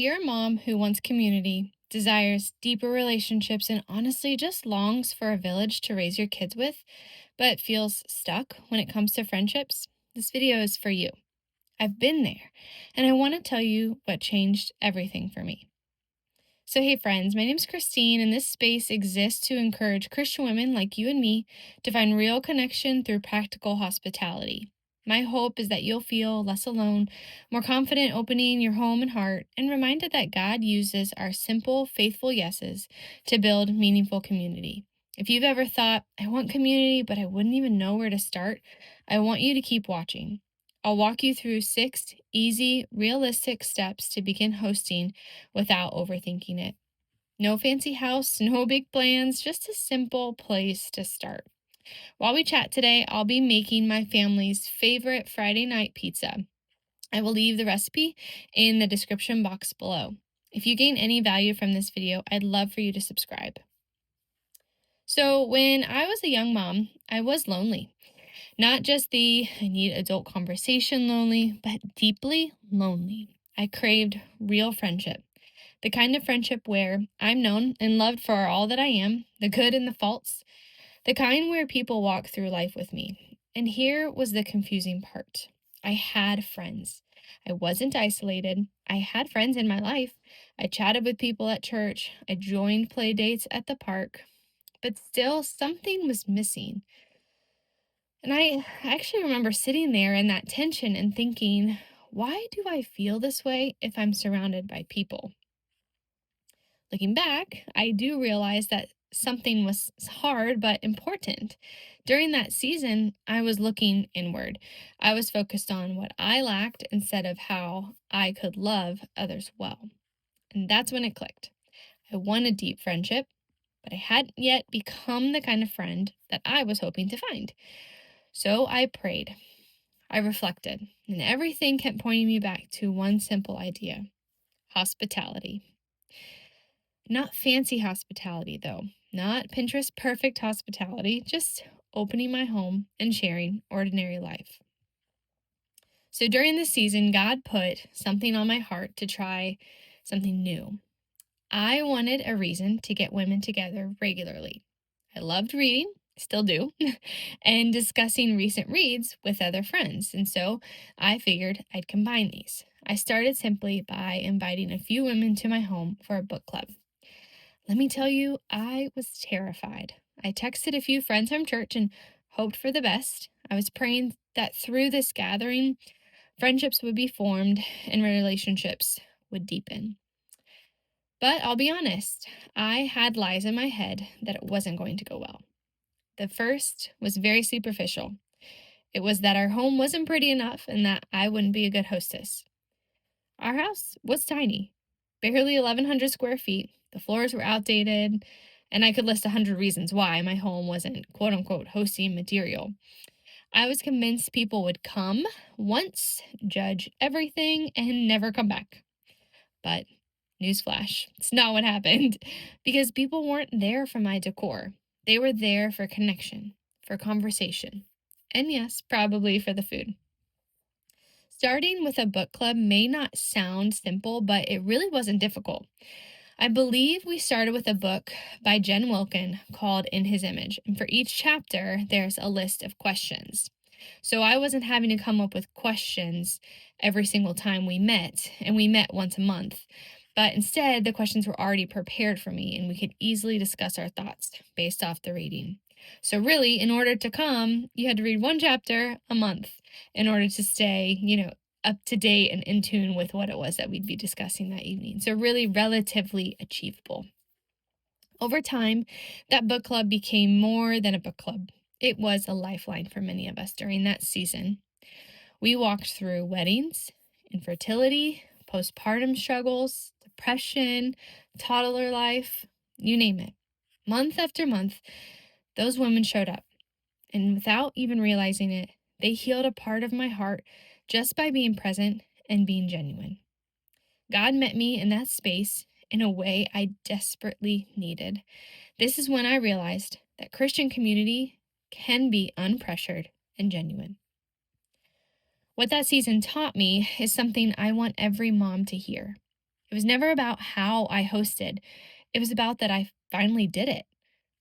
you're a mom who wants community, desires deeper relationships, and honestly just longs for a village to raise your kids with, but feels stuck when it comes to friendships, this video is for you. I've been there, and I want to tell you what changed everything for me. So, hey, friends, my name's Christine, and this space exists to encourage Christian women like you and me to find real connection through practical hospitality. My hope is that you'll feel less alone, more confident opening your home and heart, and reminded that God uses our simple, faithful yeses to build meaningful community. If you've ever thought, I want community, but I wouldn't even know where to start, I want you to keep watching. I'll walk you through 6 easy, realistic steps to begin hosting without overthinking it. No fancy house, no big plans, just a simple place to start. While we chat today, I'll be making my family's favorite Friday night pizza. I will leave the recipe in the description box below. If you gain any value from this video, I'd love for you to subscribe. So, when I was a young mom, I was lonely. Not just the I need adult conversation lonely, but deeply lonely. I craved real friendship. The kind of friendship where I'm known and loved for all that I am, the good and the faults, the kind where people walk through life with me. And here was the confusing part. I had friends. I wasn't isolated. I had friends in my life. I chatted with people at church. I joined play dates at the park. But still, something was missing. And I actually remember sitting there in that tension and thinking, why do I feel this way if I'm surrounded by people? Looking back, I do realize that something was hard but important. During that season, I was looking inward. I was focused on what I lacked instead of how I could love others well. And that's when it clicked. I wanted deep friendship, but I hadn't yet become the kind of friend that I was hoping to find. So I prayed. I reflected, and everything kept pointing me back to one simple idea: hospitality. Not fancy hospitality, though. Not Pinterest perfect hospitality, just opening my home and sharing ordinary life. So during this season, God put something on my heart to try something new. I wanted a reason to get women together regularly. I loved reading, still do, and discussing recent reads with other friends. And so I figured I'd combine these. I started simply by inviting a few women to my home for a book club. Let me tell you, I was terrified. I texted a few friends from church and hoped for the best. I was praying that through this gathering, friendships would be formed and relationships would deepen. But I'll be honest, I had lies in my head that it wasn't going to go well. The first was very superficial. It was that our home wasn't pretty enough and that I wouldn't be a good hostess. Our house was tiny, barely 1,100 square feet. The floors were outdated, and I could list 100 reasons why my home wasn't quote unquote hosting material. I was convinced people would come once, judge everything, and never come back. But newsflash, it's not what happened because people weren't there for my decor. They were there for connection, for conversation, and yes, probably for the food. Starting with a book club may not sound simple, but it really wasn't difficult. I believe we started with a book by Jen Wilkin called In His Image, and for each chapter, there's a list of questions. So I wasn't having to come up with questions every single time we met, and we met once a month. But instead, the questions were already prepared for me, and we could easily discuss our thoughts based off the reading. So really, in order to come, you had to read one chapter a month in order to stay, up to date and in tune with what it was that we'd be discussing that evening. So really relatively achievable. Over time, that book club became more than a book club. It was a lifeline for many of us during that season. We walked through weddings, infertility, postpartum struggles, depression, toddler life, you name it. Month after month, those women showed up. And without even realizing it, they healed a part of my heart just by being present and being genuine. God met me in that space in a way I desperately needed. This is when I realized that Christian community can be unpressured and genuine. What that season taught me is something I want every mom to hear. It was never about how I hosted. It was about that I finally did it.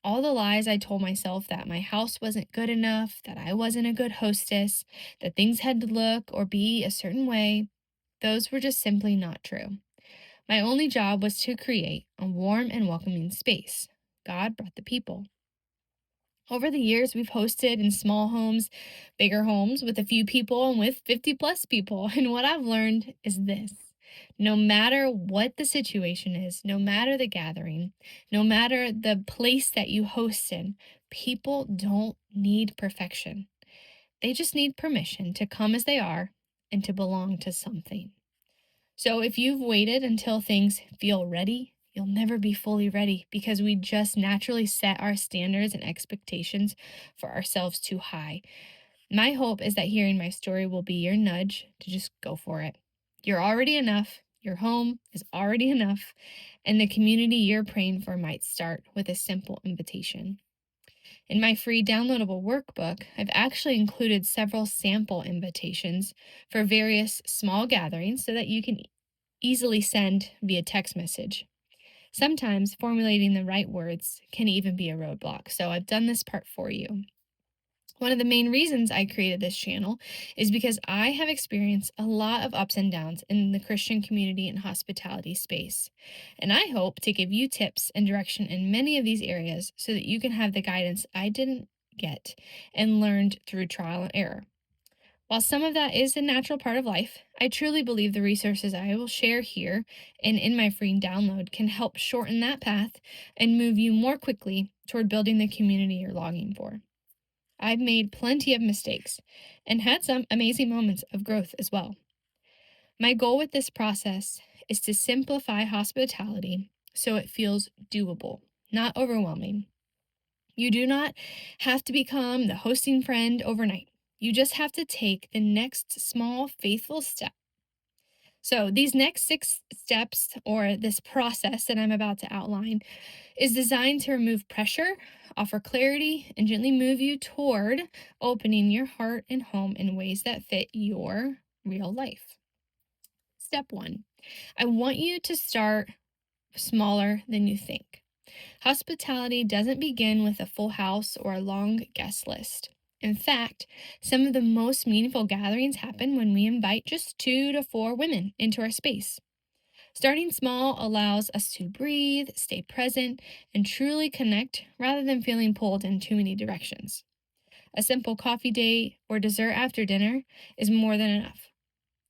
All the lies I told myself that my house wasn't good enough, that I wasn't a good hostess, that things had to look or be a certain way, those were just simply not true. My only job was to create a warm and welcoming space. God brought the people. Over the years, we've hosted in small homes, bigger homes with a few people, and with 50 plus people. And what I've learned is this: no matter what the situation is, no matter the gathering, no matter the place that you host in, people don't need perfection. They just need permission to come as they are and to belong to something. So if you've waited until things feel ready, you'll never be fully ready because we just naturally set our standards and expectations for ourselves too high. My hope is that hearing my story will be your nudge to just go for it. You're already enough. Your home is already enough. And the community you're praying for might start with a simple invitation. In my free downloadable workbook, I've actually included several sample invitations for various small gatherings so that you can easily send via text message. Sometimes formulating the right words can even be a roadblock, so I've done this part for you. One of the main reasons I created this channel is because I have experienced a lot of ups and downs in the Christian community and hospitality space. And I hope to give you tips and direction in many of these areas so that you can have the guidance I didn't get and learned through trial and error. While some of that is a natural part of life, I truly believe the resources I will share here and in my free download can help shorten that path and move you more quickly toward building the community you're longing for. I've made plenty of mistakes and had some amazing moments of growth as well. My goal with this process is to simplify hospitality so it feels doable, not overwhelming. You do not have to become the hosting friend overnight. You just have to take the next small, faithful step. So, these next 6 steps, or this process that I'm about to outline, is designed to remove pressure, offer clarity, and gently move you toward opening your heart and home in ways that fit your real life. Step 1: I want you to start smaller than you think. Hospitality doesn't begin with a full house or a long guest list. In fact, some of the most meaningful gatherings happen when we invite just 2 to 4 women into our space. Starting small allows us to breathe, stay present, and truly connect rather than feeling pulled in too many directions. A simple coffee date or dessert after dinner is more than enough.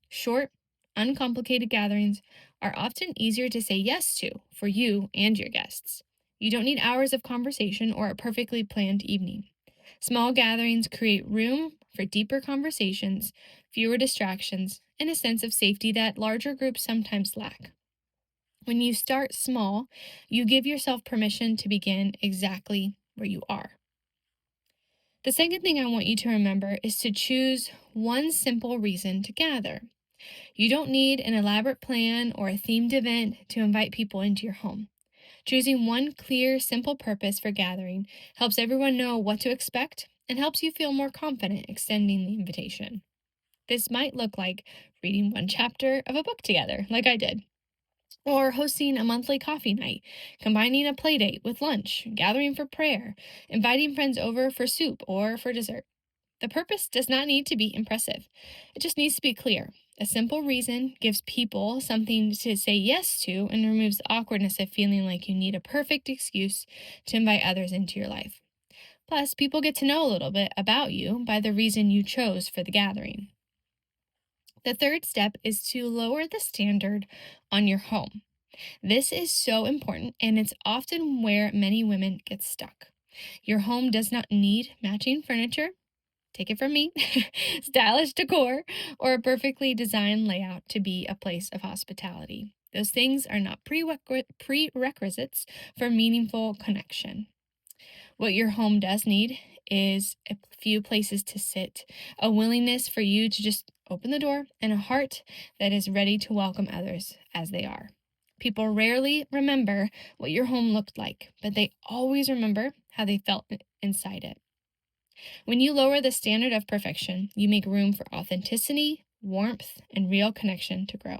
Short, uncomplicated gatherings are often easier to say yes to for you and your guests. You don't need hours of conversation or a perfectly planned evening. Small gatherings create room for deeper conversations, fewer distractions, and a sense of safety that larger groups sometimes lack. When you start small, you give yourself permission to begin exactly where you are. The second thing I want you to remember is to choose one simple reason to gather. You don't need an elaborate plan or a themed event to invite people into your home. Choosing one clear, simple purpose for gathering helps everyone know what to expect and helps you feel more confident extending the invitation. This might look like reading one chapter of a book together, like I did, or hosting a monthly coffee night, combining a play date with lunch, gathering for prayer, inviting friends over for soup or for dessert. The purpose does not need to be impressive. It just needs to be clear. A simple reason gives people something to say yes to and removes the awkwardness of feeling like you need a perfect excuse to invite others into your life. Plus, people get to know a little bit about you by the reason you chose for the gathering. The third step is to lower the standard on your home. This is so important, and it's often where many women get stuck. Your home does not need matching furniture, take it from me, stylish decor, or a perfectly designed layout to be a place of hospitality. Those things are not prerequisites for meaningful connection. What your home does need is a few places to sit, a willingness for you to just open the door, and a heart that is ready to welcome others as they are. People rarely remember what your home looked like, but they always remember how they felt inside it. When you lower the standard of perfection, you make room for authenticity, warmth, and real connection to grow.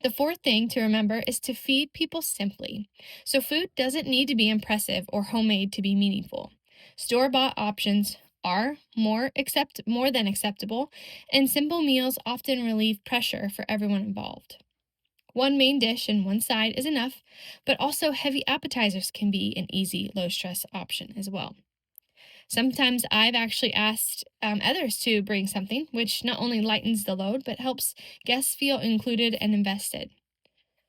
The fourth thing to remember is to feed people simply. So, food doesn't need to be impressive or homemade to be meaningful. Store-bought options are more than acceptable, and simple meals often relieve pressure for everyone involved. One main dish and one side is enough, but also heavy appetizers can be an easy, low stress option as well. Sometimes I've actually asked others to bring something, which not only lightens the load, but helps guests feel included and invested.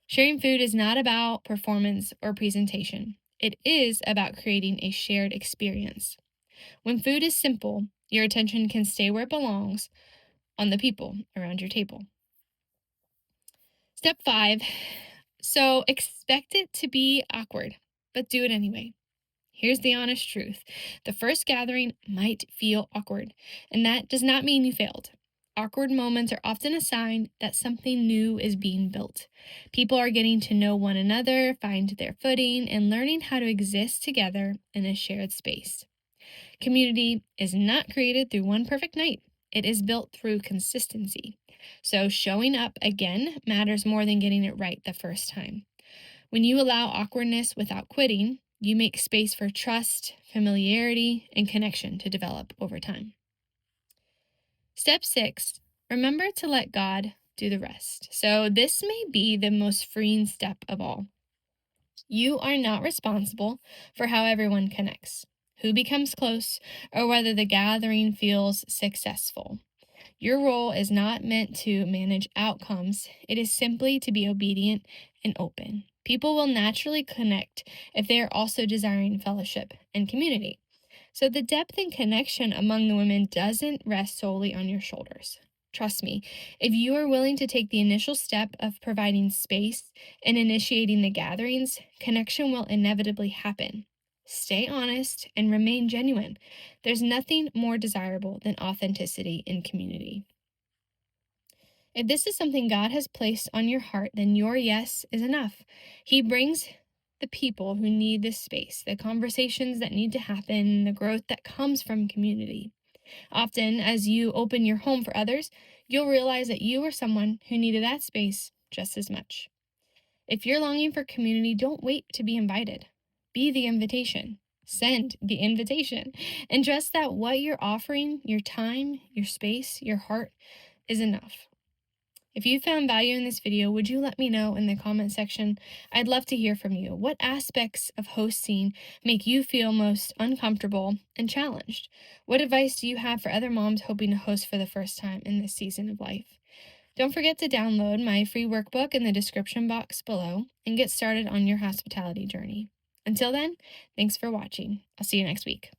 Sharing food is not about performance or presentation. It is about creating a shared experience. When food is simple, your attention can stay where it belongs, on the people around your table. Step 5. So expect it to be awkward, but do it anyway. Here's the honest truth. The first gathering might feel awkward, and that does not mean you failed. Awkward moments are often a sign that something new is being built. People are getting to know one another, find their footing, and learning how to exist together in a shared space. Community is not created through one perfect night. It is built through consistency. So showing up again matters more than getting it right the first time. When you allow awkwardness without quitting, you make space for trust, familiarity, and connection to develop over time. Step 6, remember to let God do the rest. So, this may be the most freeing step of all. You are not responsible for how everyone connects, who becomes close, or whether the gathering feels successful. Your role is not meant to manage outcomes, it is simply to be obedient and open. People will naturally connect if they are also desiring fellowship and community. So, the depth and connection among the women doesn't rest solely on your shoulders. Trust me, if you are willing to take the initial step of providing space and initiating the gatherings, connection will inevitably happen. Stay honest and remain genuine. There's nothing more desirable than authenticity in community. If this is something God has placed on your heart, then your yes is enough. He brings the people who need this space, the conversations that need to happen, the growth that comes from community. Often, as you open your home for others, you'll realize that you are someone who needed that space just as much. If you're longing for community, don't wait to be invited. Be the invitation. Send the invitation. And trust that what you're offering, your time, your space, your heart, is enough. If you found value in this video, would you let me know in the comment section? I'd love to hear from you. What aspects of hosting make you feel most uncomfortable and challenged? What advice do you have for other moms hoping to host for the first time in this season of life? Don't forget to download my free workbook in the description box below and get started on your hospitality journey. Until then, thanks for watching. I'll see you next week.